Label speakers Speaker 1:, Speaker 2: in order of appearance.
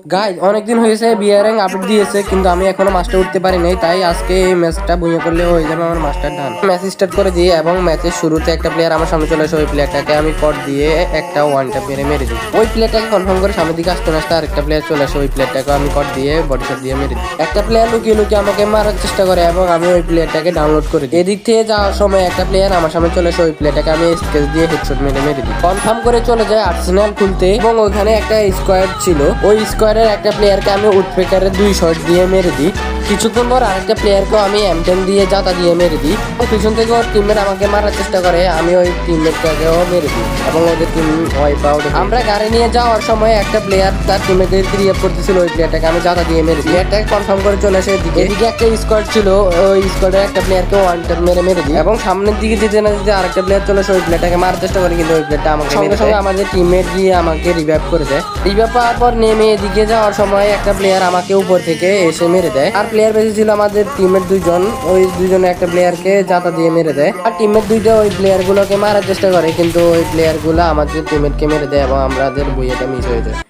Speaker 1: Guys অনেকদিন হয়েছে bearing update দিয়েছে কিন্তু আমি এখনো মাস্টার উঠতে পারি নাই, তাই আজকে এই ম্যাচটা বুঝে করলে হয়ে যাবে আমার মাস্টার ডান। ম্যাচ স্টার্ট করে দিয়ে এবং ম্যাচের শুরুতে একটা প্লেয়ার আমার সামনে চলে আসে, ওই প্লেয়ারটাকে আমি কট দিয়ে একটা ওয়ান ট্যাপ মেরে দিই। ওই প্লেয়ারটাকে কনফার্ম করে সামনের দিকে আসতে আসতে আরেকটা প্লেয়ার চলে আসে, ওই প্লেয়ারটাকে আমি কট দিয়ে বডি শট দিয়ে মেরে দিই। একটা প্লেয়ার লুকিয়ে লুকিয়ে আমাকে মারার চেষ্টা করে এবং আমি ওই প্লেয়ারটাকে ডাউনলোড করে দিই। এদিক থেকে যাওয়ার সময় একটা প্লেয়ার আমার সামনে চলে আসে, ওই প্লেয়ারটাকে আমি স্কেচ দিয়ে হেডশট মেরে দিই। কনফার্ম করে চলে যায় আর্সেনাল খুলতে এবং ওইখানে একটা স্কোয়াড ছিল, ওই স্কোয়াডের একটা প্লেয়ারকে আমি উডপেকারের 2 শট দিয়ে মেরে দিই। কিছুক্ষণ পর আরেকটা প্লেয়ারকেও আমি M10 দিয়ে জাতা দিয়ে মেরে দিই। পিছন থেকে ওর টিমমেট আমাকে মারার চেষ্টা করে, আমি ওই টিমমেটটাকেও মেরে দিই এবং ওদের টিম ওয়াইপ আউট। আমরা গাড়ি নিয়ে যাওয়ার সময় একটা প্লেয়ার তার টিমমেটদের রিয়াপ করতেছিল, ওই প্লেয়ারটাকে আমি জাতা দিয়ে মেরে দিই। প্লেয়ারটাকে কনফার্ম করে চলে আসে এদিকে একটা স্কোয়াড ছিল, ওই স্কোয়াডের একটা প্লেয়ারকে ওয়ান ট্যাপ মেরে দিই এবং সামনের দিকে যেতে না যেতে আরেকটা প্লেয়ার চলে আসে, ওই প্লেয়ারটাকে মারার চেষ্টা করে কিন্তু ওই প্লেয়ারটা আমাকে সঙ্গে সঙ্গে আমাদের টিমমেট গিয়ে আমাকে রিভাইভ করে দেয়। রিভাইভ পাওয়ার পর নেমে এদিকে যাওয়ার সময় একটা প্লেয়ার আমাকে উপর থেকে এসে মেরে দেয়। আর প্লেয়ার বেঁচে ছিল আমাদের টিমমেট 2জন, ওই 2জনে একটা প্লেয়ারকে জাতা দিয়ে মেরে দেয়। আর টিমমেট 2টা ওই প্লেয়ার গুলোকে মারার চেষ্টা করে কিন্তু ওই প্লেয়ার গুলো আমাদের টিমমেটকে মেরে দেয় এবং আমাদের বইয়েটা মিস হয়ে যায়।